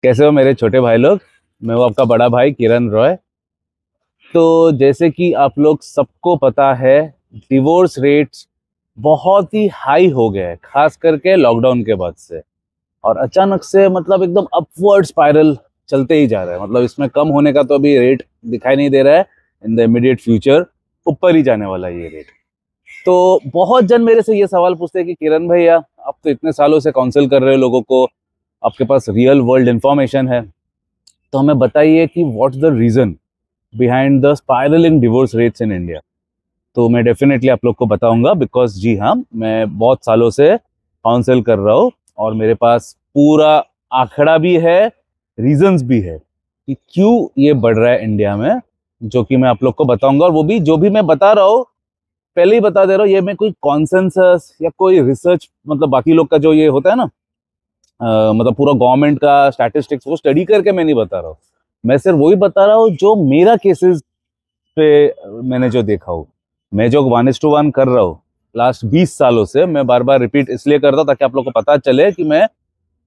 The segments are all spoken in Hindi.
कैसे हो मेरे छोटे भाई लोग। मैं हूँ आपका बड़ा भाई किरण रॉय। तो जैसे कि आप लोग सबको पता है, डिवोर्स रेट्स बहुत ही हाई हो गए हैं, खास करके लॉकडाउन के बाद से। और अचानक से मतलब एकदम अपवर्ड स्पाइरल चलते ही जा रहा है। मतलब इसमें कम होने का तो अभी रेट दिखाई नहीं दे रहा है। इन द इमीडिएट फ्यूचर ऊपर ही जाने वाला है ये रेट। तो बहुत जन मेरे से ये सवाल पूछते हैं कि किरण भैया, आप तो इतने सालों से काउंसिल कर रहे हो लोगों को, आपके पास रियल वर्ल्ड इंफॉर्मेशन है, तो हमें बताइए कि what's the reason behind the spiralling divorce rates in India. तो मैं डेफिनेटली आप लोग को बताऊंगा, बिकॉज जी हाँ, मैं बहुत सालों से काउंसिल कर रहा हूँ और मेरे पास पूरा आंकड़ा भी है, रीजंस भी है कि क्यों ये बढ़ रहा है इंडिया में, जो कि मैं आप लोग को बताऊंगा। और वो भी जो भी मैं बता रहा हूँ, पहले ही बता दे रहा हूँ, ये मैं कोई कॉन्सेंसस या कोई रिसर्च, मतलब बाकी लोग का जो ये होता है ना, मतलब पूरा गवर्नमेंट का स्टैटिस्टिक्स वो स्टडी करके मैं नहीं बता रहा हूँ। मैं सिर्फ वही बता रहा हूँ जो मेरा केसेस पे मैंने जो देखा हो। मैं जो 1:1 कर रहा हूँ लास्ट 20 सालों से, मैं बार बार रिपीट इसलिए करता हूँ ताकि आप लोग को पता चले कि मैं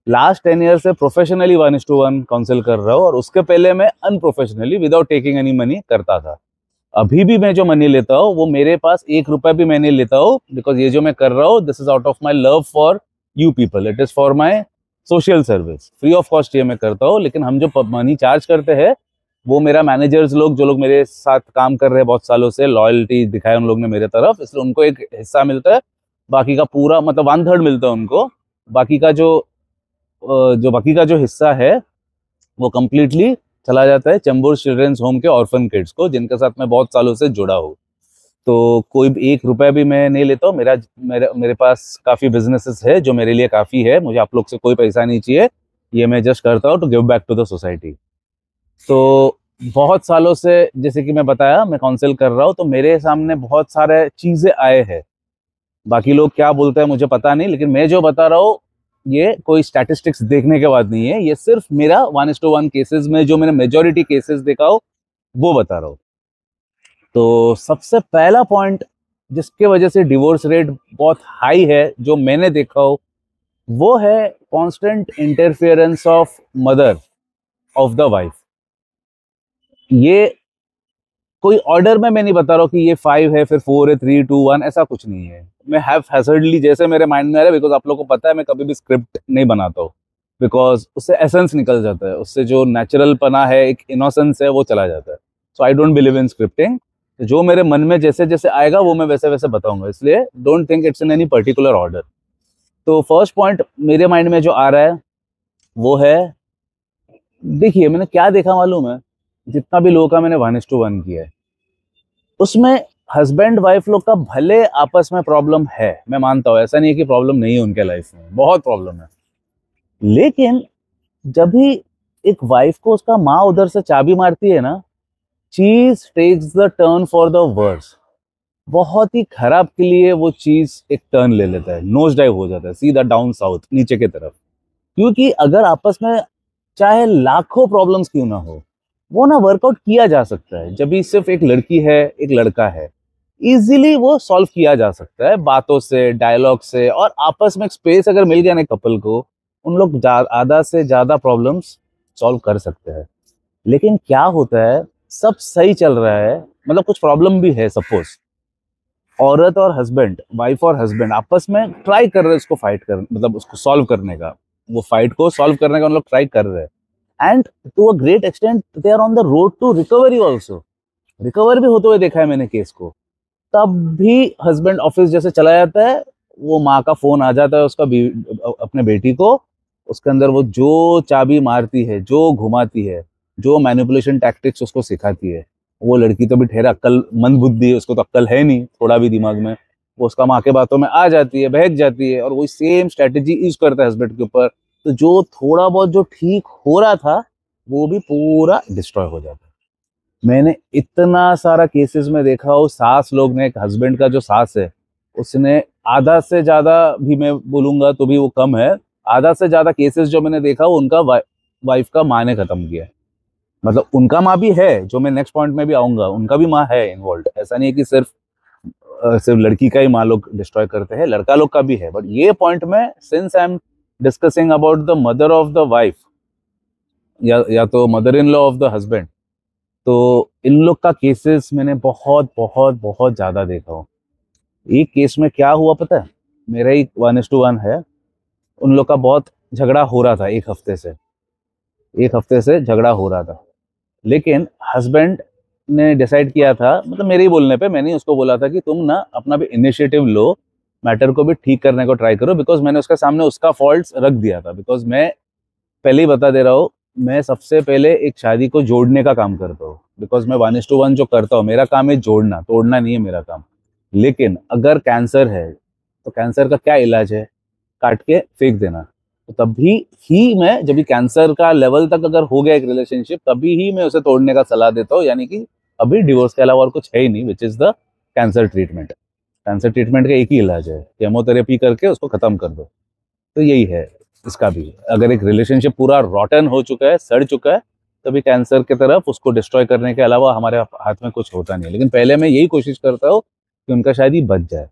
लास्ट 10 ईयर से प्रोफेशनली 1:1 काउंसिल कर रहा हूँ, और उसके पहले मैं unprofessionally without taking any money करता था। अभी भी मैं जो मनी लेता हूँ वो मेरे पास 1 रुपया भी मैं नहीं लेता हूँ, बिकॉज ये जो मैं कर रहा हूँ, this is out of my love for you people, it is for my social service. Free of cost ये मैं करता हूँ। लेकिन हम जो मनी चार्ज करते हैं, वो मेरा मैनेजर्स लोग, जो लोग मेरे साथ काम कर रहे हैं बहुत सालों से, लॉयल्टी दिखाया उन लोग ने मेरे तरफ, इसलिए उनको एक हिस्सा मिलता है। बाकी का पूरा मतलब 1/3 मिलता है उनको। बाकी का जो हिस्सा है वो कम्प्लीटली चला जाता है चेंबूर चिल्ड्रंस होम के ऑर्फन किड्स को, जिनके साथ मैं बहुत सालों से जुड़ा हूँ। तो कोई 1 रुपया भी मैं नहीं लेता हूँ। मेरे पास काफ़ी बिजनेसेस है जो मेरे लिए काफ़ी है। मुझे आप लोग से कोई पैसा नहीं चाहिए। ये मैं जस्ट करता हूँ to give back to the society. तो बहुत सालों से, जैसे कि मैं बताया, मैं काउंसिल कर रहा हूँ, तो मेरे सामने बहुत सारे चीज़ें आए हैं। बाकी लोग क्या बोलते हैं मुझे पता नहीं, लेकिन मैं जो बता रहा हूँ ये कोई स्टैटिस्टिक्स देखने के बाद नहीं है। ये सिर्फ मेरा 1:1 केसेस में जो मैंने मेजोरिटी केसेस देखा हो वो बता रहा हूँ। तो सबसे पहला पॉइंट जिसके वजह से डिवोर्स रेट बहुत हाई है, जो मैंने देखा हो, वो है constant interference of mother of the wife. ये कोई ऑर्डर में मैं नहीं बता रहा हूँ कि ये 5 है फिर 4 है 3 2 1, ऐसा कुछ नहीं है। मैं हैव हैजर्डली जैसे मेरे माइंड में आ रहा है, बिकॉज आप लोगों को पता है मैं कभी भी स्क्रिप्ट नहीं बनाता हूँ, बिकॉज उससे एसेंस निकल जाता है, उससे जो नेचुरल पना है, एक इनोसेंस है, वो चला जाता है। So I don't believe in scripting. जो मेरे मन में जैसे जैसे आएगा वो मैं वैसे वैसे बताऊंगा, इसलिए don't think it's in any particular order. तो फर्स्ट पॉइंट मेरे माइंड में जो आ रहा है वो है, देखिए मैंने क्या देखा मालूम है, जितना भी लोगों का मैंने 1:1 किया है, उसमें हस्बैंड वाइफ लोग का भले आपस में प्रॉब्लम है, मैं मानता हूँ, ऐसा नहीं है कि प्रॉब्लम नहीं है उनके लाइफ में, बहुत प्रॉब्लम है। लेकिन जब भी एक वाइफ को उसका माँ उधर से चाबी मारती है ना, चीज takes the turn for the worse. बहुत ही खराब के लिए वो चीज एक टर्न ले लेता है, नोज डाइव हो जाता है सीधा डाउन साउथ, नीचे की तरफ। क्योंकि अगर आपस में चाहे लाखों प्रॉब्लम्स क्यों ना हो, वो ना वर्कआउट किया जा सकता है। जब भी सिर्फ एक लड़की है एक लड़का है, इजीली वो सॉल्व किया जा सकता है बातों से, डायलॉग से, और आपस में एक स्पेस अगर मिल गया ना कपल को, उन लोग आधा से ज्यादा प्रॉब्लम्स सॉल्व कर सकते हैं। लेकिन क्या होता है, सब सही चल रहा है, मतलब कुछ प्रॉब्लम भी है, सपोज औरत और हस्बैंड, वाइफ और हस्बैंड आपस में ट्राई कर रहे हैं उसको फाइट कर, मतलब उसको सॉल्व करने का, वो फाइट को सॉल्व करने का उन लोग ट्राई कर रहे हैं। And to a great extent they are on the road to recovery also. Recover भी होते हुए देखा है मैंने केस को। तब भी हस्बैंड ऑफिस जैसे चला जाता है, वो माँ का फोन आ जाता है उसका अपने बेटी को, उसके अंदर वो जो चाबी मारती है, जो घुमाती है, जो मैनिपुलेशन टैक्टिक्स उसको सिखाती है, वो लड़की तो भी ठहरा अक्ल मंद बुद्धि है, उसको तो अक्ल है नहीं थोड़ा भी दिमाग में, वो उसका माँ के बातों में आ जाती है, बहक जाती है, और वही सेम स्ट्रेटेजी यूज करता है हस्बैंड के ऊपर। तो जो थोड़ा बहुत जो ठीक हो रहा था, वो भी पूरा डिस्ट्रॉय हो जाता है। मैंने इतना सारा केसेस में देखा हो, सास लोग ने, एक हस्बैंड का जो सास है, उसने आधा से ज्यादा भी, मैं बोलूंगा तो भी वो कम है, आधा से ज्यादा केसेस जो मैंने देखा वो उनका वाइफ का माँ ने खत्म किया है। मतलब उनका माँ भी है, जो मैं नेक्स्ट पॉइंट में भी आऊंगा, उनका भी माँ है इन्वॉल्व। ऐसा नहीं है कि सिर्फ लड़की का ही माँ लोग डिस्ट्रॉय करते हैं, लड़का लोग का भी है। बट ये पॉइंट में, since I am discussing about the mother of the wife, या तो mother in law of the husband. तो इन लोग का केसेस मैंने बहुत बहुत बहुत ज्यादा देखा हूँ। एक केस में क्या हुआ पता है, मेरा ही 1:1 है। उन लोग का बहुत झगड़ा हो रहा था, एक हफ्ते से झगड़ा हो रहा था। लेकिन हस्बैंड ने डिसाइड किया था, मतलब मेरे ही बोलने पे, मैंने उसको बोला था कि तुम ना अपना भी इनिशिएटिव लो, मैटर को भी ठीक करने को ट्राई करो। बिकॉज मैंने उसके सामने उसका फॉल्ट रख दिया था। बिकॉज मैं पहले ही बता दे रहा हूँ, मैं सबसे पहले एक शादी को जोड़ने का काम करता हूँ। बिकॉज मैं 1:1 जो करता हूँ, मेरा काम है जोड़ना, तोड़ना नहीं है मेरा काम। लेकिन अगर कैंसर है तो कैंसर का क्या इलाज है, काट के फेंक देना। तो तभी ही मैं, जब भी कैंसर का लेवल तक अगर हो गया एक रिलेशनशिप, तभी ही मैं उसे तोड़ने का सलाह देता हूँ। यानी कि अभी डिवोर्स के अलावा और कुछ है ही नहीं, which is the cancer treatment. Cancer treatment का एक ही इलाज है, केमोथेरेपी करके उसको खत्म कर दो। तो यही है इसका भी। अगर एक रिलेशनशिप पूरा रॉटन हो चुका है, सड़ चुका है, तभी कैंसर की तरफ उसको डिस्ट्रॉय करने के अलावा हमारे हाथ में कुछ होता नहीं है। लेकिन पहले मैं यही कोशिश करता हूँ कि उनका शायद ही बच जाए।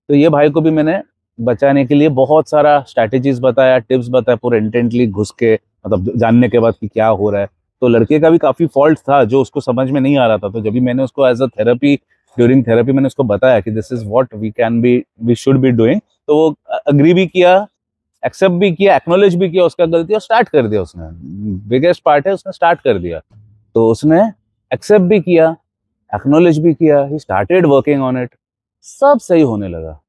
तो ये भाई को भी मैंने बचाने के लिए बहुत सारा स्ट्रैटेजीज बताया, टिप्स बताया, पूरे इंटेंटली घुस के, मतलब जानने के बाद कि क्या हो रहा है। तो लड़के का भी काफी फॉल्ट था जो उसको समझ में नहीं आ रहा था। तो जब भी मैंने उसको as a therapy, during therapy मैंने उसको बताया कि this is what we should be doing, तो वो अग्री भी किया, एक्सेप्ट भी किया, एक्नोलेज भी किया उसका गलती, और स्टार्ट कर दिया उसने। बिगेस्ट पार्ट है, उसने स्टार्ट कर दिया। तो उसने एक्सेप्ट भी किया, एक्नोलेज भी किया, he started working on it, सब सही होने लगा।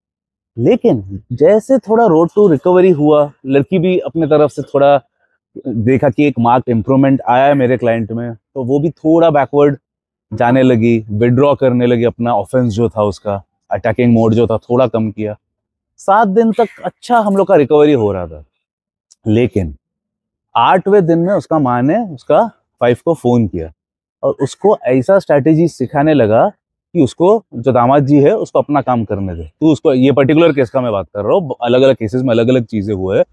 लेकिन जैसे थोड़ा रोड टू रिकवरी हुआ, लड़की भी अपने तरफ से थोड़ा देखा कि एक मार्क इम्प्रूवमेंट आया है मेरे क्लाइंट में, तो वो भी थोड़ा बैकवर्ड जाने लगी, विड्रॉ करने लगी, अपना ऑफेंस जो था उसका, अटैकिंग मोड जो था थोड़ा कम किया। 7 दिन तक अच्छा हम लोग का रिकवरी हो रहा था। लेकिन 8वें दिन में उसका माँ ने उसका वाइफ को फोन किया और उसको ऐसा स्ट्रैटेजी सिखाने लगा कि उसको, जो दामाद जी है, उसको अपना काम करने दे। तू उसको, ये पर्टिकुलर केस का मैं बात कर रहा हूँ, अलग अलग केसेस में अलग अलग चीजें हुए हैं।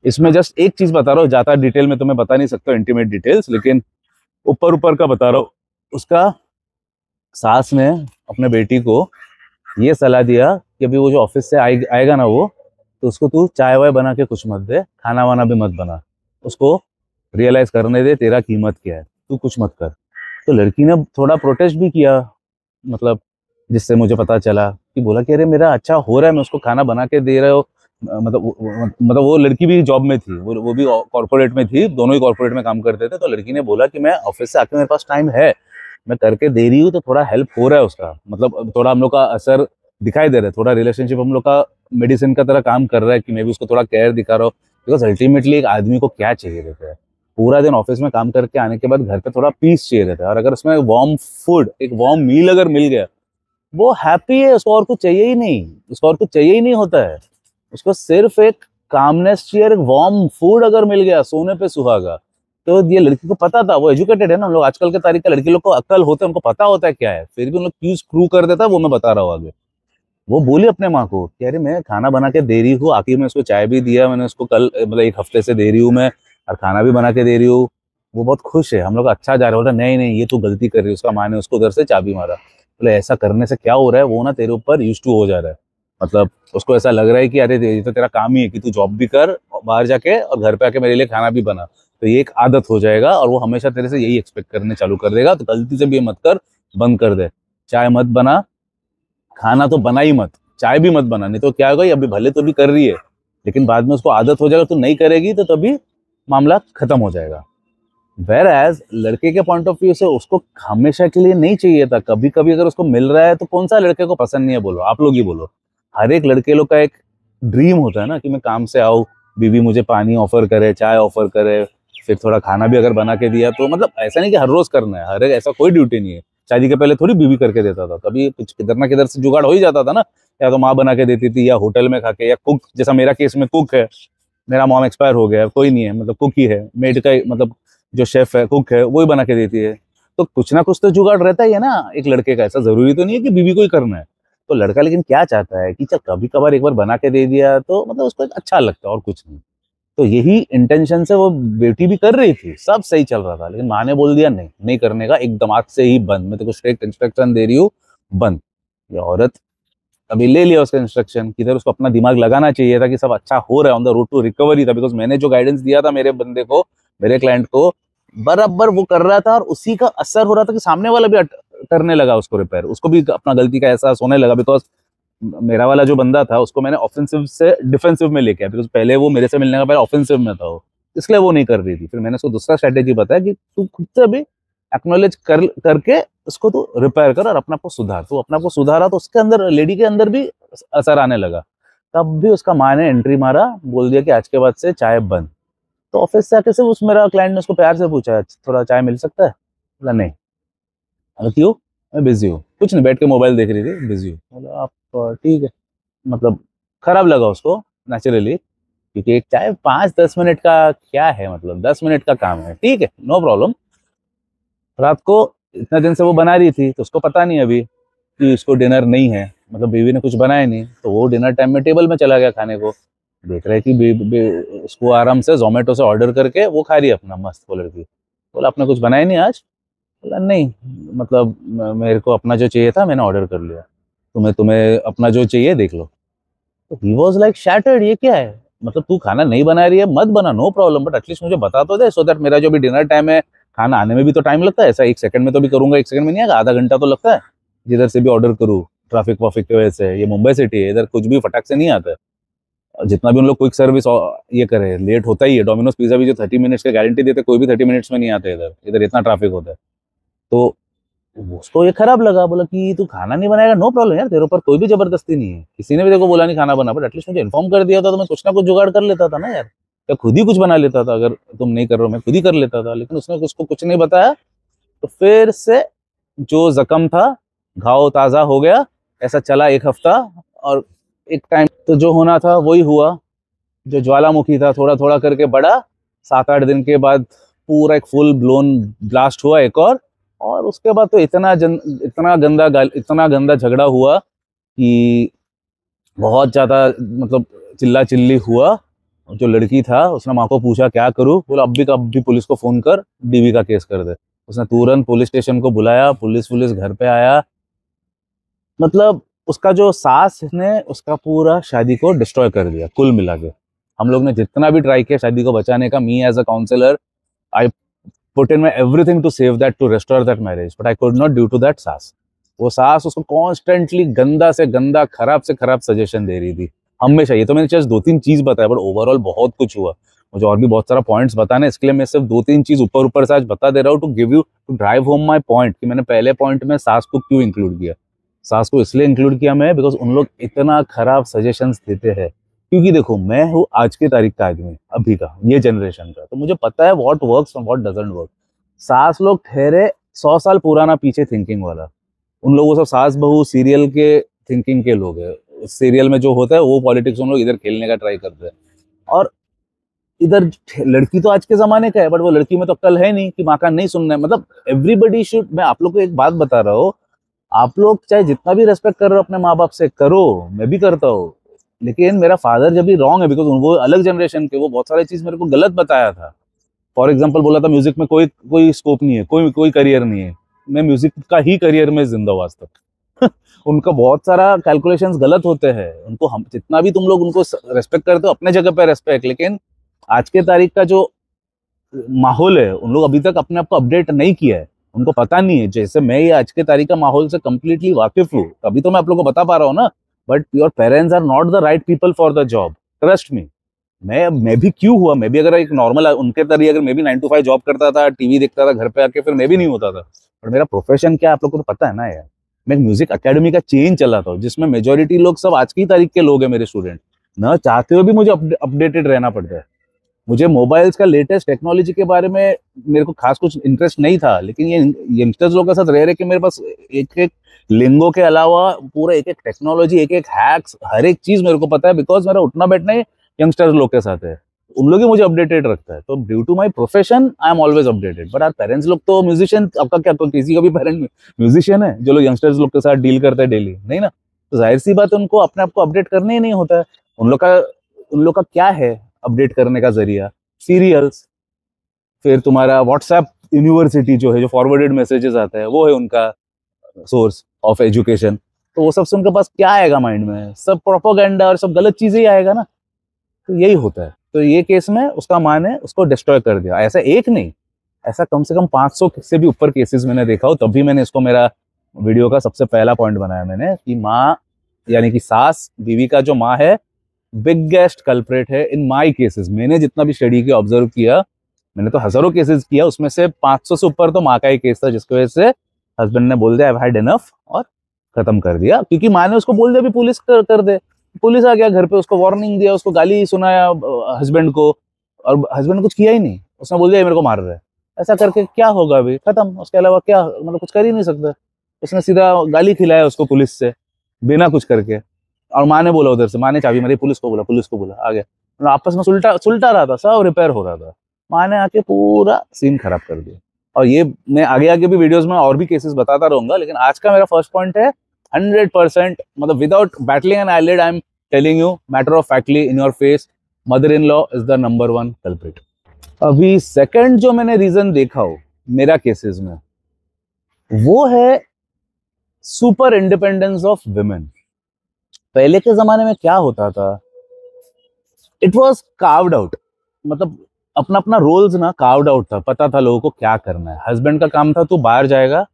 इसमें जस्ट एक चीज बता रहा हूँ, ज्यादा डिटेल में तो मैं बता नहीं सकता, इंटीमेट डिटेल्स, लेकिन ऊपर ऊपर का बता रहा हूँ। उसका सास ने अपने बेटी को ये सलाह दिया कि अभी वो जो ऑफिस से आएगा ना वो, तो उसको तू चाय वाय बना के कुछ मत दे, खाना वाना भी मत बना, उसको रियलाइज करने दे तेरा कीमत क्या है, तू कुछ मत कर। तो लड़की ने थोड़ा प्रोटेस्ट भी किया, मतलब जिससे मुझे पता चला कि बोला कि अरे मेरा अच्छा हो रहा है, मैं उसको खाना बना के दे रहे हो। मतलब वो लड़की भी जॉब में थी, वो भी कॉर्पोरेट में थी, दोनों ही कॉर्पोरेट में काम करते थे। तो लड़की ने बोला कि मैं ऑफिस से आके, मेरे पास टाइम है, मैं करके दे रही हूँ, तो थोड़ा हेल्प हो रहा है उसका, मतलब थोड़ा हम लोग का असर दिखाई दे रहा है, थोड़ा रिलेशनशिप हम लोग का मेडिसिन का तरह काम कर रहा है, कि मैं भी उसको थोड़ा केयर दिखा रहा हूँ। बिकॉज अल्टीमेटली एक आदमी को क्या चाहिए रहता है, पूरा दिन ऑफिस में काम करके आने के बाद घर पे थोड़ा पीस चाहिए रहता है। और अगर उसमें वार्म फूड, एक वार्म मील अगर मिल गया, वो हैप्पी है, उसको और कुछ चाहिए ही नहीं, उसको और कुछ चाहिए ही नहीं होता है। उसको सिर्फ एक कामनेस चाहिए, एक वार्म फूड अगर मिल गया, सोने पे सुहागा। तो ये लड़की को पता था, वो एजुकेटेड है ना, हम लोग आजकल के तारीख के लड़की लोग को अक्ल होता है, उनको पता होता है क्या है, फिर भी उन लोग क्यों स्क्रू कर देता है, वो मैं बता रहा हूँ आगे। वो बोली अपने माँ को कि अरे मैं खाना बना के दे रही हूँ, आखिर में उसको चाय भी दिया मैंने उसको, कल मतलब एक हफ्ते से दे रही हूँ मैं, और खाना भी बना के दे रही हूँ। वो बहुत खुश है, हम लोग अच्छा जा रहा है। बोला नहीं नहीं, ये तू गलती कर रही है। उसका माँ ने उसको उधर से चाबी मारा, बोले ऐसा करने से क्या हो रहा है, वो ना तेरे ऊपर यूज टू हो जा रहा है। मतलब उसको ऐसा लग रहा है कि अरे ये तो तेरा काम ही है कि तू जॉब भी कर बाहर जाके, और घर पे आके मेरे लिए खाना भी बना, तो ये एक आदत हो जाएगा, और वो हमेशा तेरे से यही एक्सपेक्ट करने चालू कर देगा। तो गलती से भी ये मत कर, बंद कर दे, चाय मत बना, खाना तो बना ही मत, चाय भी मत बना। नहीं तो क्या होगा, ये अभी भले तो भी कर रही है, लेकिन बाद में उसको आदत हो जाएगा, तो नहीं करेगी, तो तभी मामला खत्म हो जाएगा। वेर एज लड़के के पॉइंट ऑफ व्यू से उसको हमेशा के लिए नहीं चाहिए था, कभी कभी अगर उसको मिल रहा है तो कौन सा लड़के को पसंद नहीं है, बोलो आप लोग ही बोलो। हर एक लड़के लोग का एक ड्रीम होता है ना कि मैं काम से आऊँ, बीवी मुझे पानी ऑफर करे, चाय ऑफर करे, फिर थोड़ा खाना भी अगर बना के दिया, तो मतलब ऐसा नहीं कि हर रोज करना है, हर एक ऐसा कोई ड्यूटी नहीं है। शादी के पहले थोड़ी बीवी करके देता था, कभी कुछ किधर ना किधर से जुगाड़ हो ही जाता था ना, या तो माँ बना के देती थी, या होटल में खा के, या कुक, जैसा मेरा केस में कुक है, मेरा मॉम एक्सपायर हो गया, कोई नहीं है, मतलब कुक ही है, मेड का मतलब जो शेफ है, कुक है, वो ही बना के देती है। तो कुछ ना कुछ तो जुगाड़ रहता ही है ना एक लड़के का, ऐसा जरूरी तो नहीं है कि बीवी को ही करना है। तो लड़का लेकिन क्या चाहता है कि चल कभी कभार एक बार बना के दे दिया तो मतलब उसको अच्छा लगता है, और कुछ नहीं। तो यही इंटेंशन से वो बेटी भी कर रही थी, सब सही चल रहा था, लेकिन माँ ने बोल दिया नहीं, नहीं करने का, एकदम आज से ही बंद, मैं तेरे को स्ट्रिक्ट इंस्ट्रक्शन दे रही हूँ, बंद। ये औरत अभी ले लिया उसका इंस्ट्रक्शन, किधर उसको अपना दिमाग लगाना चाहिए था कि सब अच्छा हो रहा है, on the road to recovery था। बिकॉज मैंने जो गाइडेंस दिया था मेरे बंदे को, मेरे क्लाइंट को, बराबर वो कर रहा था और उसी का असर हो रहा था कि सामने वाला भी करने लगा उसको रिपेयर, उसको भी अपना गलती का एहसास होने लगा। बिकॉज मेरा वाला जो बंदा था उसको मैंने ऑफेंसिव से डिफेंसिव में लेके आया, बिकॉज पहले वो मेरे से मिलने का पहले ऑफेंसिव में था वो, इसलिए वो नहीं कर रही थी। फिर मैंने उसको दूसरा स्ट्रेटेजी बताया कि तू खुद से भी एक्नॉलेज करके उसको तू रिपेयर कर और अपने आप को सुधार। तो अपने आप को सुधारा तो उसके अंदर, लेडी के अंदर भी असर आने लगा। तब भी उसका माँ ने एंट्री मारा, बोल दिया कि आज के बाद से चाय बंद। तो ऑफिस से आके से उस मेरा क्लाइंट ने उसको प्यार से पूछा, थोड़ा चाय मिल सकता है? बोला नहीं। बोला क्यों? मैं बिजी हूँ। कुछ नहीं, बैठ के मोबाइल देख रही थी, बिजी हूँ। बोला आप ठीक है। मतलब खराब लगा उसको नेचुरली, क्योंकि एक चाय 5-10 मिनट का क्या है, मतलब 10 मिनट का काम है, ठीक है, नो प्रॉब्लम। रात को इतने दिन से वो बना रही थी तो उसको पता नहीं अभी कि उसको डिनर नहीं है, मतलब बीवी ने कुछ बनाया नहीं, तो वो डिनर टाइम में टेबल में चला गया खाने को। देख रहे कि उसको आराम से जोमेटो से ऑर्डर करके वो खा रही है अपना मस्त, वो लड़की। बोला आपने कुछ बनाया नहीं आज? बोला नहीं, मतलब मेरे को अपना जो चाहिए था मैंने ऑर्डर कर लिया, तुम्हें तुम्हें अपना जो चाहिए देख लो। तो ही वॉज लाइक शैटर्ड, ये क्या है, मतलब तू खाना नहीं बना रही है मत बना, नो प्रॉब्लम, बट एटलीस्ट मुझे बता तो दे, सो दैट मेरा जो भी डिनर टाइम है, खाना आने में भी तो टाइम लगता है, ऐसा 1 सेकंड में तो भी करूंगा, 1 सेकंड में नहीं आएगा, आधा घंटा तो लगता है जिधर से भी ऑर्डर करूँ। ट्रैफिक वाफिक की वजह से, ये मुंबई सिटी है, इधर कुछ भी फटाक से नहीं आता है। जितना भी उन लोग क्विक सर्विस ये करे, लेट होता ही है। डोमिनोज पिज्जा भी जो 30 मिनट्स की गारंटी देते, कोई भी 30 मिनट्स में नहीं आते इधर, इधर इतना ट्रैफिक होता है। तो उसको ये खराब लगा, बोला कि तू खाना नहीं बनाएगा, नो प्रॉब्लम यार, तेरे ऊपर कोई भी जबरदस्ती नहीं है, किसी ने भी देखो बोला नहीं खाना बना, बट एटलीस्ट मुझे इन्फॉर्म कर दिया था तो मैं कुछ ना कुछ जुगाड़ कर लेता था ना यार, या खुद ही कुछ बना लेता था, अगर तुम नहीं कर रहे हो मैं खुद ही कर लेता था। लेकिन उसने उसको कुछ नहीं बताया, तो फिर से जो जख्म था, घाव ताजा हो गया। ऐसा चला 1 हफ्ता, और एक टाइम तो जो होना था वही हुआ, जो ज्वालामुखी था थोड़ा थोड़ा करके बढ़ा। 7-8 दिन के बाद पूरा एक फुल ब्लोन ब्लास्ट हुआ एक और उसके बाद तो इतना गंदा झगड़ा हुआ कि बहुत ज्यादा, मतलब चिल्ला चिल्ली हुआ। जो लड़की था उसने माँ को पूछा क्या करूँ, बोला अब भी पुलिस को फोन कर, डीवी का केस कर दे। उसने तुरंत पुलिस स्टेशन को बुलाया, पुलिस घर पे आया। मतलब उसका जो सास ने उसका पूरा शादी को डिस्ट्रॉय कर दिया कुल मिला के। हम लोग ने जितना भी ट्राई किया शादी को बचाने का, me as a counsellor, I put in my everything to save that, to restore that marriage, but I could not due to that सास। वो सास उसको कॉन्स्टेंटली गंदा से गंदा, खराब से खराब सजेशन दे रही थी हमेशा। ये तो मैंने जस्ट 2-3 चीज बताया, बट ओवरऑल बहुत कुछ हुआ। मुझे और भी बहुत सारा पॉइंट्स बताने, इसके लिए मैं सिर्फ 2-3 चीज ऊपर ऊपर से आज बता दे रहा हूँ, to give you, to drive home my point, कि मैंने पहले पॉइंट में सास को क्यों इंक्लूड किया। सास को इसलिए इंक्लूड किया मैं, बिकॉज उन लोग इतना खराब सजेशंस देते हैं। क्योंकि देखो मैं हूँ आज की तारीख का आदमी, अभी का, ये जनरेशन का, तो मुझे पता है व्हाट वर्क्स और व्हाट डजंट वर्क। सास लोग ठहरे 100 साल पुराना पीछे थिंकिंग वाला, उन लोगों सब सास बहू सीरियल के थिंकिंग के लोग हैं। सीरियल में जो होता है वो पॉलिटिक्स उन लोग इधर खेलने का ट्राई करते हैं। और इधर लड़की तो आज के जमाने का है, बट वो लड़की में तो अक्ल है नहीं कि माँ का नहीं सुनना है। मतलब एवरीबडी शुड, मैं आप लोग को एक बात बता रहा हूँ, आप लोग चाहे जितना भी रेस्पेक्ट कर रहे हो अपने माँ बाप से, करो, मैं भी करता हूँ। लेकिन मेरा फादर जब भी रॉन्ग है, बिकॉज वो अलग जनरेशन के, वो बहुत सारी चीज मेरे को गलत बताया था। फॉर एग्जाम्पल बोला था म्यूजिक में कोई कोई स्कोप नहीं है, कोई कोई करियर नहीं है। मैं म्यूजिक का ही करियर में जिंदा हूँ आज तक। उनका बहुत सारा कैलकुलेशंस गलत होते हैं। उनको, हम जितना भी तुम लोग उनको रेस्पेक्ट करते हो अपने जगह पे रेस्पेक्ट, लेकिन आज के तारीख का जो माहौल है, उन लोग अभी तक अपने आप को अपडेट नहीं किया है, उनको पता नहीं है। जैसे मैं ये आज के तारीख का माहौल से कंप्लीटली वाकिफ हूँ, तभी तो मैं आप लोग को बता पा रहा हूँ ना। But your parents are not the right people for the job, trust me. मैं भी क्यों हुआ, मैं भी अगर एक नॉर्मल उनके तरह अगर मैं भी 9 to 5 जॉब करता था, टीवी देखता था घर पे आके, फिर मैं भी नहीं होता था। पर मेरा प्रोफेशन क्या आप लोग को तो पता है ना यार। मैं एक म्यूजिक अकेडमी का चेन चलाता हूँ, जिसमें मेजोरिटी लोग सब आज की तारीख के लोग हैं मेरे स्टूडेंट। न चाहते हुए भी मुझे अपडेटेड रहना पड़ता है। मुझे मोबाइल्स का लेटेस्ट टेक्नोलॉजी के बारे में मेरे को खास कुछ इंटरेस्ट नहीं था, लेकिन ये यंगस्टर्स लोग के साथ रह रहे कि मेरे पास एक एक लिंगो के अलावा पूरा एक एक टेक्नोलॉजी, एक एक हैक्स, हर एक चीज मेरे को पता है, बिकॉज मेरा उठना बैठना ही यंगस्टर्स लोग के साथ है। उन लोग ही मुझे अपडेटेड रखता है, तो due to my profession I am always updated. But our parents लोग तो म्यूजिशियन, आपका क्या, तो किसी का भी पेरेंट म्यूजिशियन है जो लोग यंगस्टर्स लोग के साथ डील करते हैं डेली, नहीं ना? तो जाहिर सी बात है उनको अपने आप को अपडेट करने ही नहीं होता है। उन लोग का क्या है अपडेट करने का जरिया? सीरियल्स, फिर तुम्हारा व्हाट्सएप यूनिवर्सिटी जो है, जो फॉरवर्डेड मैसेजेस आता है, वो है उनका सोर्स ऑफ एजुकेशन। तो वो सब से उनके पास क्या आएगा माइंड में? सब प्रोपोगेंडा और सब गलत चीजें ही आएगा ना। तो यही होता है। तो ये केस में उसका माँ ने उसको डिस्ट्रॉय कर दिया, ऐसा एक नहीं, ऐसा कम से कम 500 से भी ऊपर केसेस मैंने देखा हो, तभी मैंने इसको मेरा वीडियो का सबसे पहला पॉइंट बनाया मैंने, कि माँ यानी कि सास बीवी का जो माँ है बिगेस्ट कल्प्रेट है इन माय केसेस। मैंने जितना भी स्टडी किया, ऑब्जर्व किया, मैंने तो हजारों केसेस किया, उसमें से 500 से ऊपर तो माँ का ही केस था, जिसकी वजह से हस्बैंड ने बोल दिया आई हैड इनफ और खत्म कर दिया। क्योंकि माँ ने उसको बोल दिया भी पुलिस कर दे, पुलिस आ गया घर पे, उसको वार्निंग दिया, उसको गाली सुनाया हस्बैंड को, और हस्बैंड ने कुछ किया ही नहीं, उसने बोल दिया मेरे को मार रहा है। ऐसा करके क्या होगा अभी, खत्म, उसके अलावा क्या, मतलब कुछ कर ही नहीं सकता। उसने सीधा गाली खिलाया उसको पुलिस से बिना कुछ करके, और माँ ने बोला उधर से, माँ ने चाबी मारी, पुलिस को बोला आ गया, मतलब आपस में सुलटा सुलटा रहा था, सब रिपेयर हो रहा था, माँ ने आके पूरा सीन खराब कर दिया। और ये मैं आगे आगे भी वीडियोस में और भी केसेस बताता रहूंगा, लेकिन आज का मेरा फर्स्ट पॉइंट है 100%, मतलब without battling an eyelid I am telling you matter of factly in your face, mother in law is the number 1 culprit. अभी सेकंड जो मैंने रीजन देखा हो मेरा केसेस में, वो है सुपर इंडिपेंडेंस ऑफ वुमेन। पहले के जमाने में क्या होता था, इट वॉज कार्व्ड आउट, मतलब अपना अपना रोल्स ना कार्व्ड आउट था, पता था लोगों को क्या करना है। हस्बैंड का काम था तू बाहर जाएगा,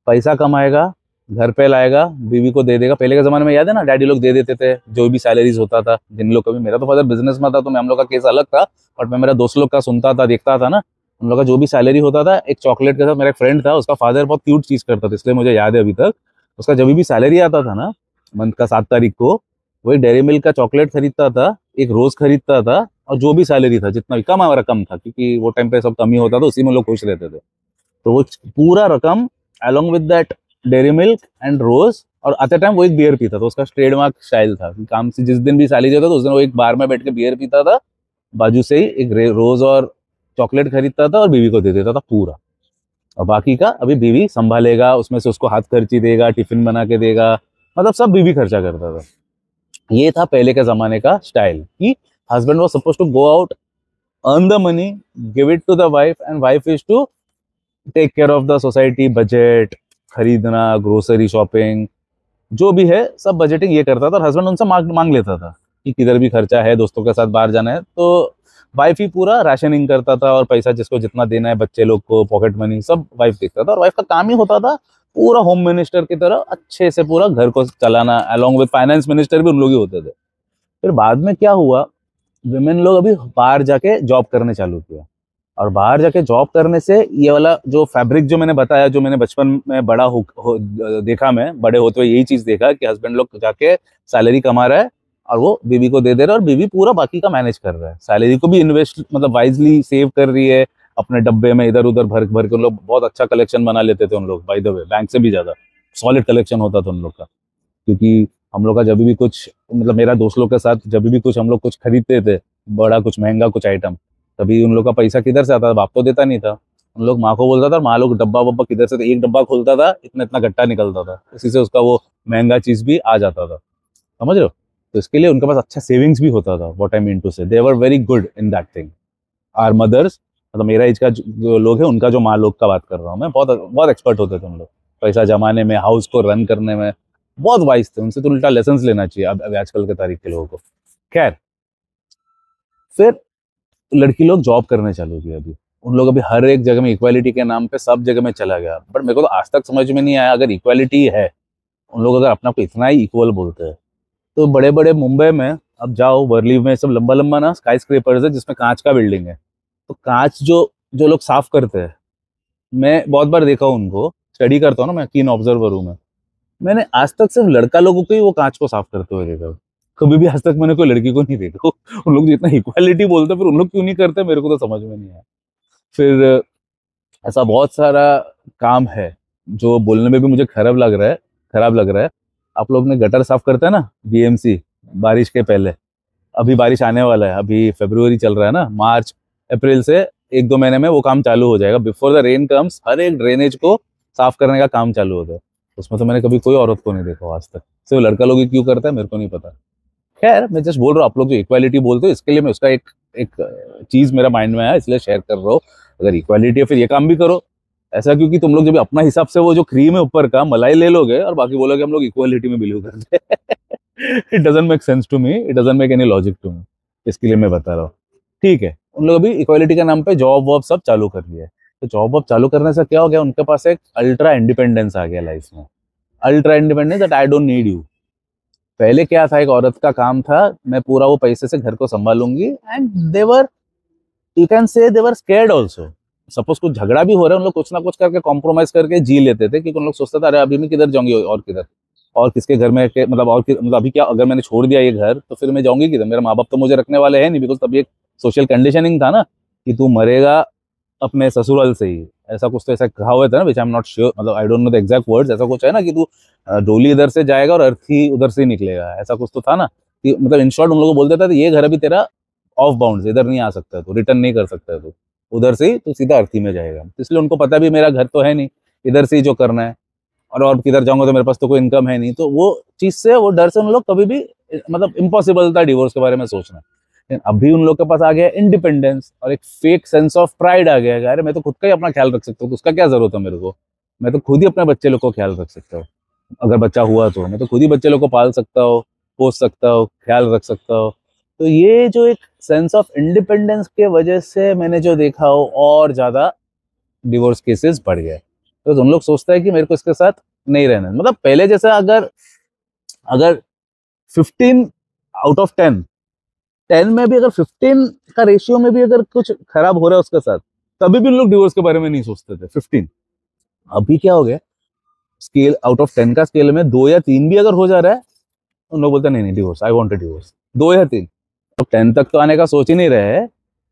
पैसा कमाएगा, घर पे लाएगा, बीवी को दे देगा। पहले के जमाने में याद है ना, डैडी लोग दे देते थे जो भी सैलरीज होता था, जिन लोग का भी, मेरा तो फादर बिजनेस में था तो मैं, हम लोग का केस अलग था, बट मैं मेरा दोस्त लोग का सुनता था, देखता था ना, उन लोग का जो भी सैलरी होता था, एक चॉकलेट के साथ, मेरा एक फ्रेंड था, उसका फादर बहुत क्यूट चीज करता था, इसलिए मुझे याद है अभी तक, उसका जब भी सैलरी आता था ना मंथ का 7 तारीख को, वो एक डेयरी मिल्क का चॉकलेट खरीदता था, एक रोज खरीदता था, और जो भी सैलरी था, जितना भी कम हमारा कम था, क्योंकि वो टाइम पे सब कम ही होता था, उसी में लोग खुश रहते थे, तो वो पूरा रकम along with that dairy milk and rose, और एट द टाइम वो एक बियर पीता था, उसका ट्रेडमार्क स्टाइल था कि काम से जिस दिन भी सैलरी होता था उस दिन वो एक बार में बैठ के बियर पीता था, बाजू से ही एक रोज और चॉकलेट खरीदता था और बीवी को दे देता था पूरा, और बाकी का अभी बीवी संभालेगा, उसमें से उसको हाथ खर्ची देगा, टिफिन बना के देगा, मतलब सब बीवी खर्चा करता था। ये था पहले के जमाने का स्टाइल कि husband was supposed to go out, earn the money, give it to the wife, and wife is to take care of the society, budget, खरीदना, ग्रोसरी शॉपिंग, जो भी है सब बजटिंग ये करता था, और हस्बैंड उनसे मांग लेता था कि किधर भी खर्चा है, दोस्तों के साथ बाहर जाना है, तो वाइफ ही पूरा राशनिंग करता था, और पैसा जिसको जितना देना है, बच्चे लोग को पॉकेट मनी सब वाइफ देखता था, और वाइफ का काम ही होता था पूरा होम मिनिस्टर की तरह अच्छे से पूरा घर को चलाना, अलॉन्ग विद फाइनेंस मिनिस्टर भी उन लोग ही होते थे। फिर बाद में क्या हुआ, विमेन लोग अभी बाहर जाके जॉब करने चालू किया, और बाहर जाके जॉब करने से ये वाला जो फैब्रिक जो मैंने बताया, जो मैंने बचपन में बड़ा देखा, मैं बड़े होते हुए यही चीज देखा कि हस्बैंड लोग जाके सैलरी कमा रहा है और वो बीवी को दे रहा है, और बीवी पूरा बाकी का मैनेज कर रहा है, सैलरी को भी इन्वेस्ट, मतलब वाइजली सेव कर रही है अपने डब्बे में, इधर उधर भर भर के। उन लोग बहुत अच्छा कलेक्शन बना लेते थे उन लोग, बाय द वे बैंक से भी ज्यादा सॉलिड कलेक्शन होता था उन लोग का, क्योंकि हम लोग का जब भी कुछ, मतलब मेरा दोस्त लोग के साथ जब भी कुछ हम लोग कुछ खरीदते थे, बड़ा कुछ महंगा कुछ आइटम, तभी उन लोग का पैसा किधर से आता था, बाप तो देता नहीं था, उन लोग माँ को बोलता था, माँ लोग डब्बा वब्बा किधर से, तो एक डब्बा खोलता था, इतना इतना गट्टा निकलता था, उसी से उसका वो महंगा चीज भी आ जाता था, समझ रहे हो। तो इसके लिए उनके पास अच्छा सेविंग्स भी होता था, what I mean to say, they were very good in that thing. Our mothers, मतलब मेरा एज का जो लोग है, उनका जो माँ लोग का बात कर रहा हूँ मैं, बहुत बहुत एक्सपर्ट होते थे उन लोग पैसा जमाने में, हाउस को रन करने में बहुत वाइज थे, उनसे तो उल्टा लेसन लेना चाहिए अब आजकल के तारीख के लोगों को। खैर, फिर लड़की लोग जॉब करने चालू की, अभी उन लोग अभी हर एक जगह में इक्वालिटी के नाम पे सब जगह में चला गया, बट मेरे को तो आज तक समझ में नहीं आया, अगर इक्वालिटी है, उन लोग अगर अपना को इतना ही इक्वल बोलते हैं, तो बड़े बड़े मुंबई में अब जाओ, वर्ली में सब लंबा लंबा ना स्काई स्क्रेपर्स है जिसमें कांच का बिल्डिंग है, तो कांच जो जो लोग साफ करते हैं, मैं बहुत बार देखा हूँ उनको, स्टडी करता हूँ ना मैं, कीन ऑब्जर्वर हूँ मैं, मैंने आज तक सिर्फ लड़का लोगों को ही वो कांच को साफ करते हुए देखा, कभी भी आज तक मैंने कोई लड़की को नहीं देखा। उन लोग जितना इक्वालिटी बोलते फिर उन लोग क्यों नहीं करते, मेरे को तो समझ में नहीं आया। फिर ऐसा बहुत सारा काम है जो बोलने में भी मुझे खराब लग रहा है। आप लोग ने गटर साफ करते हैं ना, बीएमसी, बारिश के पहले, अभी बारिश आने वाला है, अभी फरवरी चल रहा है ना, मार्च अप्रैल से 1-2 महीने में वो काम चालू हो जाएगा, बिफोर द रेन कम्स हर एक ड्रेनेज को साफ करने का काम चालू होता है। उसमें तो मैंने कभी कोई औरत को नहीं देखा आज तक, सिर्फ लड़का लोग ही क्यों करता है मेरे को नहीं पता। खैर, मैं जस्ट बोल रहा हूँ, आप लोग जो इक्वालिटी बोलते हो, इसके लिए मैं उसका एक एक चीज मेरा माइंड में आया, इसलिए शेयर कर रहा हूँ। अगर इक्वालिटी है फिर ये काम भी करो, ऐसा क्योंकि तुम लोग जब अपना हिसाब से वो जो क्रीम है ऊपर का मलाई ले लोगे और बाकी बोलोगे हम लोग इक्वालिटी में बिलीव करते हैं। It doesn't make sense to me, it doesn't make any logic to me, इसके लिए मैं बता रहा हूँ। ठीक है, उन लोग अभी इक्वालिटी के नाम पे जॉब वॉब सब चालू कर लिया है। तो जॉब वॉब चालू करने से क्या हो गया, उनके पास एक अल्ट्रा इंडिपेंडेंस आ गया लाइफ में। Ultra independence that I don't need you. पहले क्या था, एक औरत का काम था, मैं पूरा वो पैसे से घर को संभालूंगी, and they were, you can say they were scared also. Suppose कुछ झगड़ा भी हो रहा है, उन लोग कुछ ना कुछ करके कॉम्प्रोमाइज करके जी लेते थे, क्योंकि उन लोग सोचते थे अरे अभी मैं किधर जाऊंगी और किधर, और किसके घर में मतलब मतलब अभी क्या, अगर मैंने छोड़ दिया ये घर तो फिर मैं जाऊंगी किधर, मेरे माँ बाप तो मुझे रखने वाले हैं नहीं, बिकॉज तभी एक सोशल कंडीशनिंग था ना कि तू मरेगा अपने ससुराल से ही। ऐसा कुछ तो ऐसा कहा हुआ था ना, विच आई एम नॉट श्योर, मतलब I don't know the exact words, ऐसा कुछ है ना कि तू डोली इधर से जाएगा और अर्थी उधर से ही निकलेगा, ऐसा कुछ तो था ना कि मतलब इन शॉर्ट उन लोगों को बोल देता था ये घर अभी तेरा ऑफ बाउंड्स, इधर नहीं आ सकता, तो रिटर्न नहीं कर सकता, तो उधर से ही तो सीधा अर्थी में जाएगा। तो इसलिए उनको पता भी मेरा घर तो है नहीं, इधर से ही जो करना है, और किधर जाऊंगा तो मेरे पास तो कोई इनकम है नहीं, तो वो चीज से, वो डर से उन लोग कभी भी, मतलब इम्पॉसिबल था डिवोर्स के बारे में सोचना। लेकिन अभी उन लोग के पास आ गया इंडिपेंडेंस और एक फेक सेंस ऑफ प्राइड आ गया है, अरे मैं तो खुद का ही अपना ख्याल रख सकता हूँ, उसका क्या जरूरत है मेरे को, मैं तो खुद ही अपने बच्चे लोग को ख्याल रख सकता हूँ, अगर बच्चा हुआ तो मैं तो खुद ही बच्चे लोग को पाल सकता हूँ, पोस सकता हूँ, ख्याल रख सकता हूँ। तो ये जो एक सेंस ऑफ इंडिपेंडेंस के वजह से मैंने जो देखा हो, और ज्यादा डिवोर्स केसेस बढ़ गए। तो उन लोग सोचता है कि मेरे को इसके साथ नहीं रहना, मतलब पहले जैसा, अगर अगर 15 आउट ऑफ 10, 10 में भी अगर 15 का रेशियो में भी अगर कुछ खराब हो रहा है उसके साथ, तभी भी लोग डिवोर्स के बारे में नहीं सोचते थे 15। अभी क्या हो गया, स्केल आउट ऑफ 10 का स्केल में 2 या 3 भी अगर हो जा रहा है, उन लोग बोलते हैं नहीं नहीं divorce, I want a divorce. 2 या 3, अब 10 तक तो आने का सोच ही नहीं रहे हैं,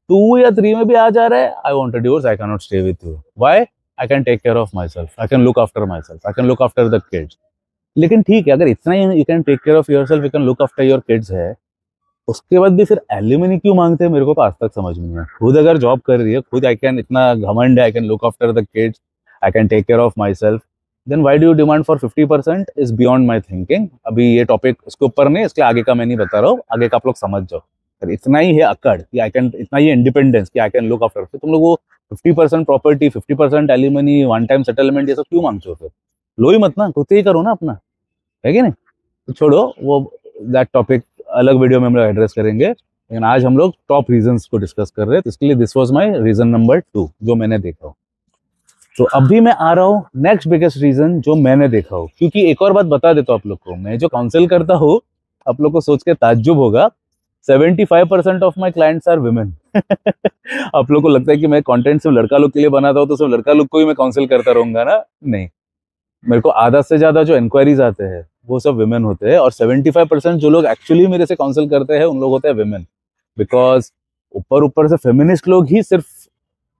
2 या 3 में भी आ जा रहा है, I want a divorce, I can not stay with you, why, I can take care of myself, I can look after myself, I can look after the kids. लेकिन ठीक है, अगर इतना ही you can take care of yourself, you can look after your kids है, उसके बाद भी फिर एलिमनी क्यों मांगते हैं, मेरे को तो आज तक समझ में नहीं है। खुद अगर जॉब कर रही है, खुद आई कैन, इतना घमंड है, I can look after the kids, I can take care of myself, then why do you demand for 50%, is beyond my thinking. अभी ये टॉपिक उसके ऊपर नहीं, इसलिए आगे का मैं नहीं बता रहा हूँ, आगे का आप लोग समझ जाओ। पर इतना ही है अकड़ कि आई कैन, इतना ही इंडिपेंडेंस कि आई कैन लुक आफ्टर, तुम लोग वो 50% property, 50% alimony, one time settlement, ये सब क्यों मांगते हो फिर? लो ही मत ना, खुद से ही करो ना अपना, है कि नहीं? तो छोड़ो वो, दैट टॉपिक अलग वीडियो में हम लोग एड्रेस करेंगे, लेकिन आज हम लोग टॉप रीजंस को डिस्कस कर रहे हैं, तो इसके लिए this was my reason number 2 जो मैंने देखा हो। तो अभी मैं आ रहा हूँ नेक्स्ट बिगेस्ट रीजन जो मैंने देखा हो, क्योंकि एक और बात बता देता हूँ आप लोग को, मैं जो काउंसिल करता हूँ, आप लोग को सोच के ताज्जुब होगा, 75% of my clients are women. आप लोग को लगता है कि मैं कंटेंट सिर्फ लड़का लोग के लिए बनाता हूँ, तो सिर्फ लड़का लोग को ही मैं काउंसिल करता रहूंगा ना, नहीं। मेरे को आधा से ज्यादा जो इंक्वायरीज आते हैं वो सब विमेन होते हैं, और 75% जो लोग एक्चुअली मेरे से काउंसिल करते हैं उन लोग होते हैं विमेन। बिकॉज ऊपर ऊपर से फेमिनिस्ट लोग ही सिर्फ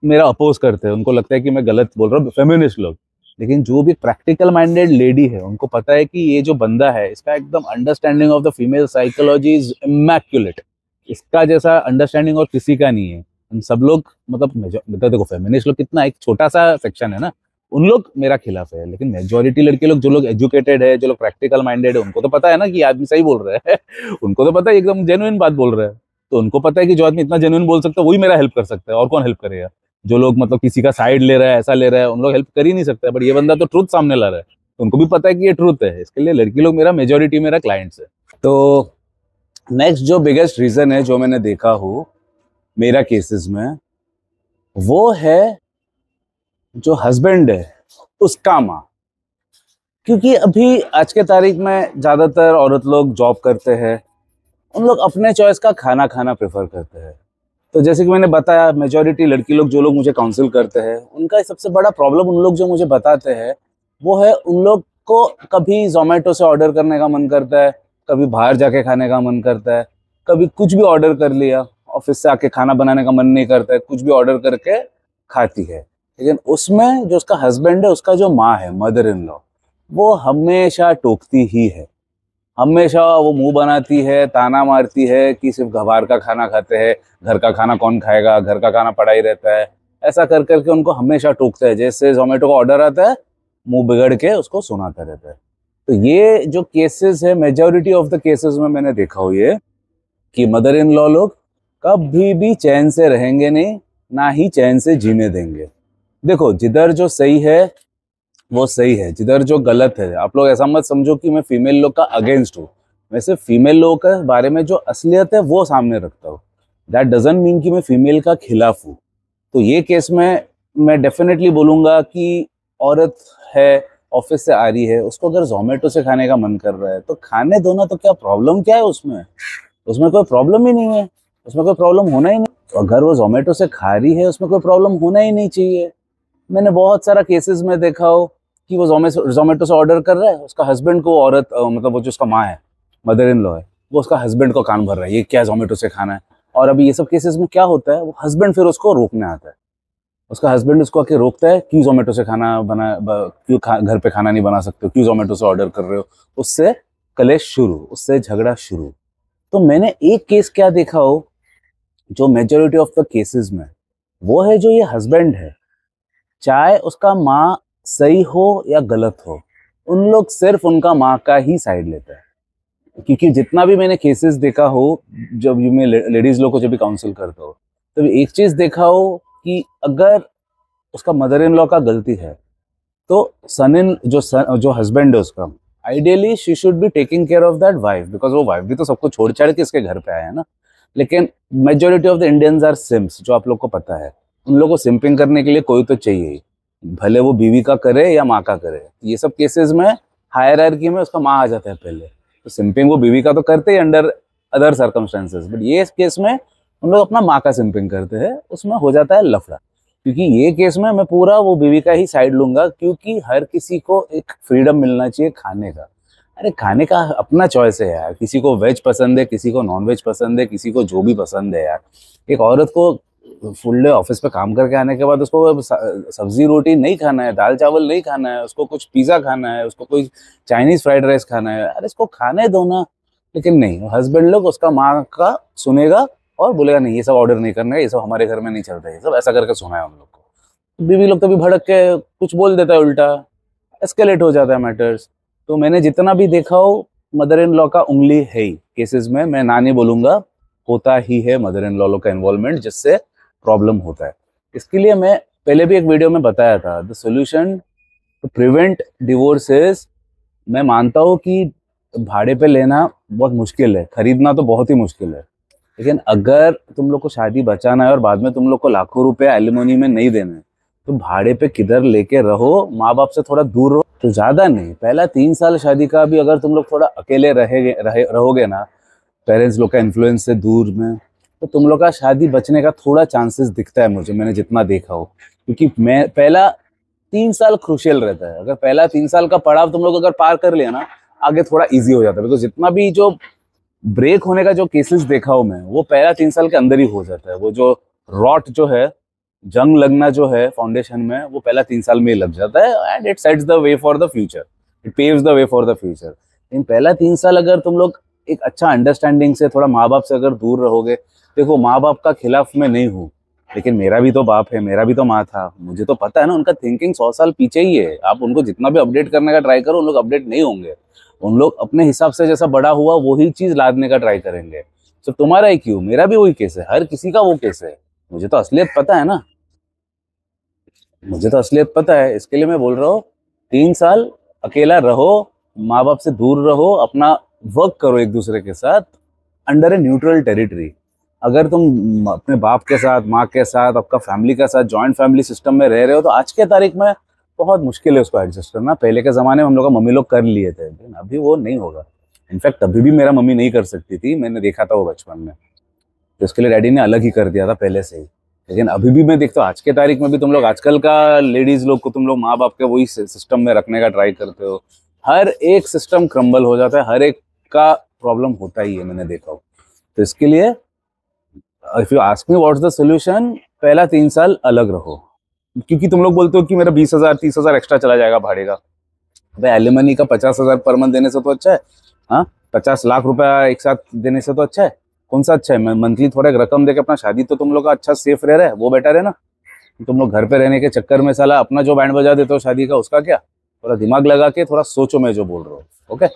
मेरा अपोज करते हैं, उनको लगता है कि मैं गलत बोल रहा हूँ, फेमिनिस्ट लोग। लेकिन जो भी प्रैक्टिकल माइंडेड लेडी है, उनको पता है कि ये जो बंदा है, इसका एकदम understanding of the female psychology is immaculate, इसका जैसा अंडरस्टैंडिंग और किसी का नहीं है। हम सब लोग, मतलब देखो फेमिनिस्ट लोग कितना एक छोटा सा सेक्शन है ना, उन लोग मेरा खिलाफ है, लेकिन मेजोरिटी लड़के लोग, जो लोग एजुकेटेड है, जो लोग प्रैक्टिकल माइंडेड है, उनको तो पता है ना कि आदमी सही बोल रहा है। उनको तो पता है एकदम जेन्युइन बात बोल रहा है, तो उनको पता है कि जो आदमी इतना जेन्युइन बोल सकता है वही मेरा हेल्प कर सकता है, और कौन हेल्प करेगा? जो लोग मतलब किसी का साइड ले रहा है, ऐसा ले रहा है, उन लोग हेल्प कर ही नहीं सकता, बट ये बंदा तो ट्रूथ सामने ला रहा है, तो उनको भी पता है कि ये ट्रूथ है, इसके लिए लड़की लोग मेरा मेजोरिटी, मेरा क्लाइंट्स है। तो नेक्स्ट जो बिगेस्ट रीजन है जो मैंने देखा हो मेरा केसेस में, वो है जो हस्बैंड है उसका माँ। क्योंकि अभी आज के तारीख में ज्यादातर औरत लोग जॉब करते हैं, उन लोग अपने चॉइस का खाना खाना प्रेफर करते हैं। तो जैसे कि मैंने बताया, मेजॉरिटी लड़की लोग जो लोग मुझे काउंसिल करते हैं, उनका सबसे बड़ा प्रॉब्लम उन लोग जो मुझे बताते हैं वो है, उन लोग को कभी जोमेटो से ऑर्डर करने का मन करता है, कभी बाहर जाके खाने का मन करता है, कभी कुछ भी ऑर्डर कर लिया, ऑफिस से आके खाना बनाने का मन नहीं करता है, कुछ भी ऑर्डर करके खाती है। लेकिन उसमें जो उसका हस्बैंड है, उसका जो माँ है, मदर इन लॉ, वो हमेशा टोकती ही है, हमेशा वो मुंह बनाती है, ताना मारती है कि सिर्फ बाहर का खाना खाते हैं, घर का खाना कौन खाएगा, घर का खाना पड़ा ही रहता है, ऐसा कर करके उनको हमेशा टोकता है। जैसे जोमेटो का ऑर्डर आता है, मुंह बिगड़ के उसको सुनाता रहता है। तो ये जो केसेस है, मेजॉरिटी ऑफ द केसेस में मैंने देखा हो ये, कि मदर इन लॉ लोग कभी भी चैन से रहेंगे नहीं, ना ही चैन से जीने देंगे। देखो, जिधर जो सही है वो सही है, जिधर जो गलत है, आप लोग ऐसा मत समझो कि मैं फीमेल लोग का अगेंस्ट हूँ। मैं सिर्फ फीमेल लोगों के बारे में जो असलियत है वो सामने रखता हूँ। दैट डजंट मीन कि मैं फीमेल का खिलाफ हूँ। तो ये केस में मैं डेफिनेटली बोलूंगा कि औरत है, ऑफिस से आ रही है, उसको अगर जोमेटो से खाने का मन कर रहा है तो खाने दो ना। तो क्या प्रॉब्लम क्या है उसमें? उसमें कोई प्रॉब्लम ही नहीं है, उसमें कोई प्रॉब्लम होना ही नहीं। तो अगर वो जोमेटो से खा रही है उसमें कोई प्रॉब्लम होना ही नहीं चाहिए। मैंने बहुत सारा केसेस में देखा हो कि वो जोमेटो से ऑर्डर कर रहा है, उसका हस्बैंड को औरत मतलब वो जो उसका माँ है, मदर इन लॉ है, वो उसका हस्बैंड को कान भर रहा है ये क्या जोमेटो से खाना है। और अभी ये सब केसेस में क्या होता है, वो हस्बैंड फिर उसको रोकने आता है, उसका हस्बैंड उसको आके रोकता है, क्यों जोमेटो से खाना क्यों घर पे खाना नहीं बना सकते हो, क्यों जोमेटो से ऑर्डर कर रहे हो। उससे कलेश शुरू, उससे झगड़ा शुरू। तो मैंने एक केस क्या देखा हो, जो मेजोरिटी ऑफ द केसेस में वो है, जो ये हस्बैंड है, चाहे उसका माँ सही हो या गलत हो, उन लोग सिर्फ उनका माँ का ही साइड लेते हैं। क्योंकि जितना भी मैंने केसेस देखा हो, जब मैं लेडीज लोग को जब भी काउंसिल करता हो, तो एक चीज देखा हो कि अगर उसका मदर इन लॉ का गलती है, तो जो हस्बैंड है उसका, ideally she should be taking care of that wife, because वो वाइफ भी तो सबको छोड़ छाड़ के इसके घर पे आया है ना। लेकिन majority of the Indians are sims, जो आप लोग को पता है। उन लोगों को सिंपिंग करने के लिए कोई तो चाहिए ही, भले वो बीवी का करे या माँ का करे। ये सब केसेस में हायरार्की में उसका माँ आ जाता है पहले। तो सिंपिंग वो बीवी का तो करते ही अंडर अदर सर्कमस्टेंसेस, बट ये केस में हम लोग अपना माँ का सिंपिंग करते हैं, उसमें हो जाता है लफड़ा। क्योंकि ये केस में मैं पूरा वो बीवी का ही साइड लूंगा, क्योंकि हर किसी को एक फ्रीडम मिलना चाहिए खाने का। अरे खाने का अपना चॉइस है यार, किसी को वेज पसंद है, किसी को नॉन वेज पसंद है, किसी को जो भी पसंद है यार। एक औरत को फुल डे ऑफिस पे काम करके आने के बाद उसको सब्जी रोटी नहीं खाना है, दाल चावल नहीं खाना है, उसको कुछ पिज्जा खाना है, उसको कोई चाइनीज फ्राइड राइस खाना है, अरे इसको खाने दो ना। लेकिन नहीं, हस्बैंड लोग उसका माँ का सुनेगा और बोलेगा नहीं ये सब ऑर्डर नहीं करना है, ये सब हमारे घर में नहीं चलता, ये सब ऐसा करके सुना है हम लोग को। बीवी लोग तभी भड़क के कुछ बोल देता है उल्टा, एस्केलेट हो जाता है मैटर्स। तो मैंने जितना भी देखा हो, मदर इन लॉ का उंगली है ही केसेस में, मैं ना नहीं बोलूंगा, होता ही है मदर इन लॉ का इन्वॉल्वमेंट, जिससे प्रॉब्लम होता है। इसके लिए मैं पहले भी एक वीडियो में बताया था, the solution to prevent divorces. मैं मानता हूँ कि भाड़े पे लेना बहुत मुश्किल है, खरीदना तो बहुत ही मुश्किल है, लेकिन अगर तुम लोग को शादी बचाना है और बाद में तुम लोग को लाखों रुपए एलिमोनी में नहीं देना है, तो भाड़े पे किधर लेके रहो, माँ बाप से थोड़ा दूर रहो। तो ज्यादा नहीं, पहला 3 साल शादी का भी अगर तुम लोग थोड़ा अकेले रहोगे ना, पेरेंट्स लोग का इन्फ्लुएंस से दूर में, तो तुम लोग का शादी बचने का थोड़ा चांसेस दिखता है मुझे, मैंने जितना देखा हो। क्योंकि मैं पहला 3 साल क्रूशियल रहता है, अगर पहला 3 साल का पड़ाव तुम लोग अगर पार कर लिया ना, आगे थोड़ा इजी हो जाता है। बिकॉज जितना भी जो ब्रेक होने का जो केसेस देखा हूं मैं, वो पहला 3 साल के अंदर ही हो जाता है। वो जो रॉट जो है, जंग लगना जो है फाउंडेशन में, वो पहला 3 साल में ही लग जाता है, and it sets the way for the future, it paves the way for the future. लेकिन पहला 3 साल अगर तुम लोग एक अच्छा अंडरस्टैंडिंग से थोड़ा माँ बाप से अगर दूर रहोगे, देखो माँ बाप का खिलाफ मैं नहीं हूँ, लेकिन मेरा भी तो बाप है, मेरा भी तो माँ था, मुझे तो पता है ना उनका थिंकिंग 100 साल पीछे ही है। आप उनको जितना भी अपडेट करने का ट्राई करो, उन लोग अपडेट नहीं होंगे। उन लोग अपने हिसाब से जैसा बड़ा हुआ वही चीज लादने का ट्राई करेंगे। तो तुम्हारा ही क्यों, मेरा भी वही केस है, हर किसी का वो केस है। मुझे तो असलियत पता है ना, मुझे तो असलियत पता है, इसके लिए मैं बोल रहा हूँ 3 साल अकेला रहो, माँ बाप से दूर रहो, अपना वर्क करो एक दूसरे के साथ अंडर ए न्यूट्रल टेरिटरी। अगर तुम अपने बाप के साथ, माँ के साथ, आपका फैमिली के साथ जॉइंट फैमिली सिस्टम में रह रहे हो, तो आज के तारीख में बहुत मुश्किल है उसको एडजस्ट करना। पहले के ज़माने में हम लोग का मम्मी लोग कर लिए थे, लेकिन अभी वो नहीं होगा। इनफैक्ट अभी भी मेरा मम्मी नहीं कर सकती थी, मैंने देखा था वो बचपन में, तो इसके लिए डैडी ने अलग ही कर दिया था पहले से ही। लेकिन अभी भी मैं देखता हूँ आज के तारीख में भी तुम लोग, आजकल का लेडीज लोग को तुम लोग माँ बाप के वही सिस्टम में रखने का ट्राई करते हो। हर एक सिस्टम क्रम्बल हो जाता है, हर एक का प्रॉब्लम होता ही है, मैंने देखा हो। तो इसके लिए if you ask me what's the solution, पहला 3 साल अलग रहो। क्योंकि तुम लोग बोलते हो कि मेरा 20,000 30,000 एक्स्ट्रा चला जाएगा भाड़े का, भाई एलिमनी का 50,000 पर मंथ देने से तो अच्छा है। हाँ, 50 लाख रुपया एक साथ देने से तो अच्छा है। कौन सा अच्छा है? मैं मंथली थोड़ा एक रकम देके अपना शादी तो तुम लोग का अच्छा सेफ रह रहा है, वो बेटर है ना। तुम लोग घर पे रहने के चक्कर में साला अपना जो बैंड बजा देते हो शादी का, उसका क्या? थोड़ा दिमाग लगा के थोड़ा सोचो मैं जो बोल रहा हूँ। ओके।